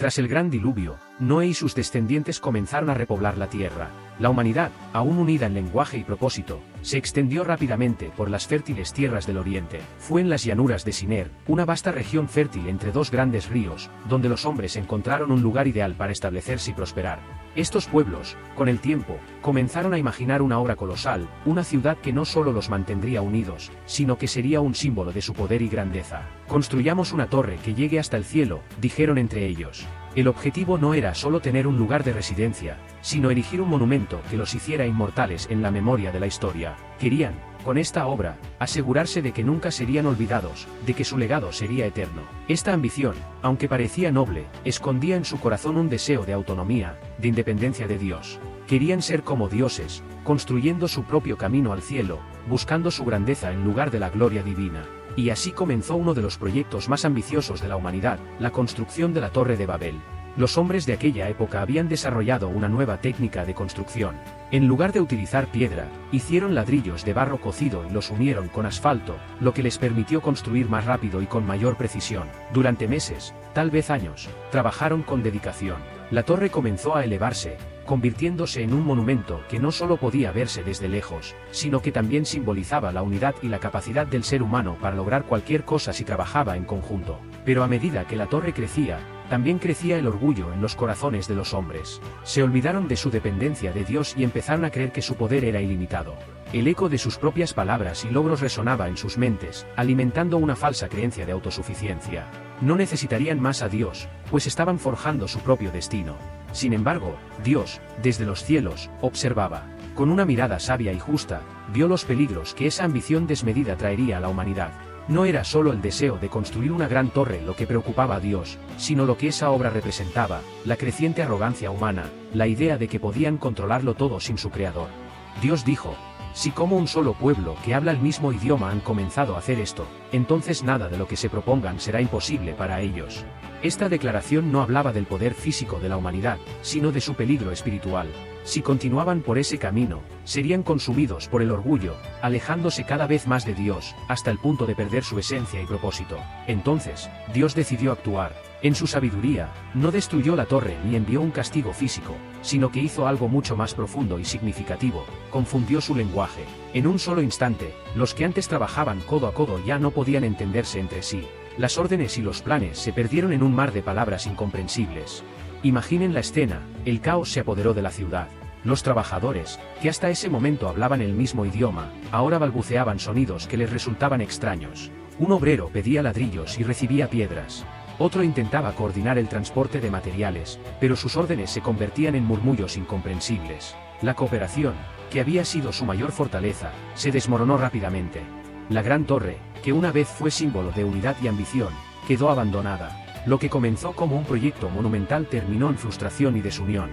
Tras el gran diluvio, Noé y sus descendientes comenzaron a repoblar la tierra. La humanidad, aún unida en lenguaje y propósito, se extendió rápidamente por las fértiles tierras del oriente. Fue en las llanuras de Siner, una vasta región fértil entre dos grandes ríos, donde los hombres encontraron un lugar ideal para establecerse y prosperar. Estos pueblos, con el tiempo, comenzaron a imaginar una obra colosal, una ciudad que no solo los mantendría unidos, sino que sería un símbolo de su poder y grandeza. Construyamos una torre que llegue hasta el cielo, dijeron entre ellos. El objetivo no era solo tener un lugar de residencia, sino erigir un monumento que los hiciera inmortales en la memoria de la historia. Querían, con esta obra, asegurarse de que nunca serían olvidados, de que su legado sería eterno. Esta ambición, aunque parecía noble, escondía en su corazón un deseo de autonomía, de independencia de Dios. Querían ser como dioses, construyendo su propio camino al cielo, buscando su grandeza en lugar de la gloria divina. Y así comenzó uno de los proyectos más ambiciosos de la humanidad, la construcción de la Torre de Babel. Los hombres de aquella época habían desarrollado una nueva técnica de construcción. En lugar de utilizar piedra, hicieron ladrillos de barro cocido y los unieron con asfalto, lo que les permitió construir más rápido y con mayor precisión. Durante meses, tal vez años, trabajaron con dedicación. La torre comenzó a elevarse, convirtiéndose en un monumento que no solo podía verse desde lejos, sino que también simbolizaba la unidad y la capacidad del ser humano para lograr cualquier cosa si trabajaba en conjunto. Pero a medida que la torre crecía, también crecía el orgullo en los corazones de los hombres. Se olvidaron de su dependencia de Dios y empezaron a creer que su poder era ilimitado. El eco de sus propias palabras y logros resonaba en sus mentes, alimentando una falsa creencia de autosuficiencia. No necesitarían más a Dios, pues estaban forjando su propio destino. Sin embargo, Dios, desde los cielos, observaba. Con una mirada sabia y justa, vio los peligros que esa ambición desmedida traería a la humanidad. No era solo el deseo de construir una gran torre lo que preocupaba a Dios, sino lo que esa obra representaba, la creciente arrogancia humana, la idea de que podían controlarlo todo sin su creador. Dios dijo: si como un solo pueblo que habla el mismo idioma han comenzado a hacer esto, entonces nada de lo que se propongan será imposible para ellos. Esta declaración no hablaba del poder físico de la humanidad, sino de su peligro espiritual. Si continuaban por ese camino, serían consumidos por el orgullo, alejándose cada vez más de Dios, hasta el punto de perder su esencia y propósito. Entonces, Dios decidió actuar. En su sabiduría, no destruyó la torre ni envió un castigo físico, sino que hizo algo mucho más profundo y significativo: confundió su lenguaje. En un solo instante, los que antes trabajaban codo a codo ya no podían entenderse entre sí. Las órdenes y los planes se perdieron en un mar de palabras incomprensibles. Imaginen la escena: el caos se apoderó de la ciudad. Los trabajadores, que hasta ese momento hablaban el mismo idioma, ahora balbuceaban sonidos que les resultaban extraños. Un obrero pedía ladrillos y recibía piedras. Otro intentaba coordinar el transporte de materiales, pero sus órdenes se convertían en murmullos incomprensibles. La cooperación, que había sido su mayor fortaleza, se desmoronó rápidamente. La gran torre, que una vez fue símbolo de unidad y ambición, quedó abandonada. Lo que comenzó como un proyecto monumental terminó en frustración y desunión.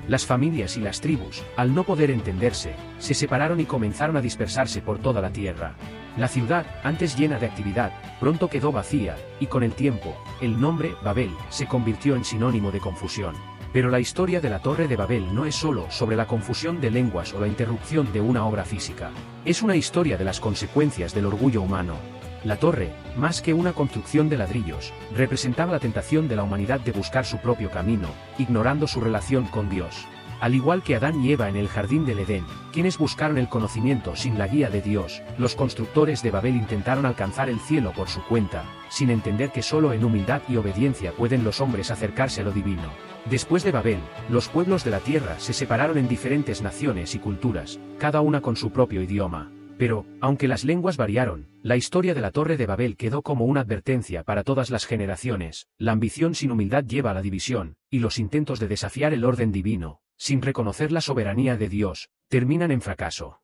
Las familias y las tribus, al no poder entenderse, se separaron y comenzaron a dispersarse por toda la tierra. La ciudad, antes llena de actividad, pronto quedó vacía, y con el tiempo, el nombre Babel se convirtió en sinónimo de confusión. Pero la historia de la Torre de Babel no es solo sobre la confusión de lenguas o la interrupción de una obra física. Es una historia de las consecuencias del orgullo humano. La torre, más que una construcción de ladrillos, representaba la tentación de la humanidad de buscar su propio camino, ignorando su relación con Dios. Al igual que Adán y Eva en el jardín del Edén, quienes buscaron el conocimiento sin la guía de Dios, los constructores de Babel intentaron alcanzar el cielo por su cuenta, sin entender que solo en humildad y obediencia pueden los hombres acercarse a lo divino. Después de Babel, los pueblos de la tierra se separaron en diferentes naciones y culturas, cada una con su propio idioma. Pero, aunque las lenguas variaron, la historia de la Torre de Babel quedó como una advertencia para todas las generaciones. La ambición sin humildad lleva a la división, y los intentos de desafiar el orden divino, sin reconocer la soberanía de Dios, terminan en fracaso.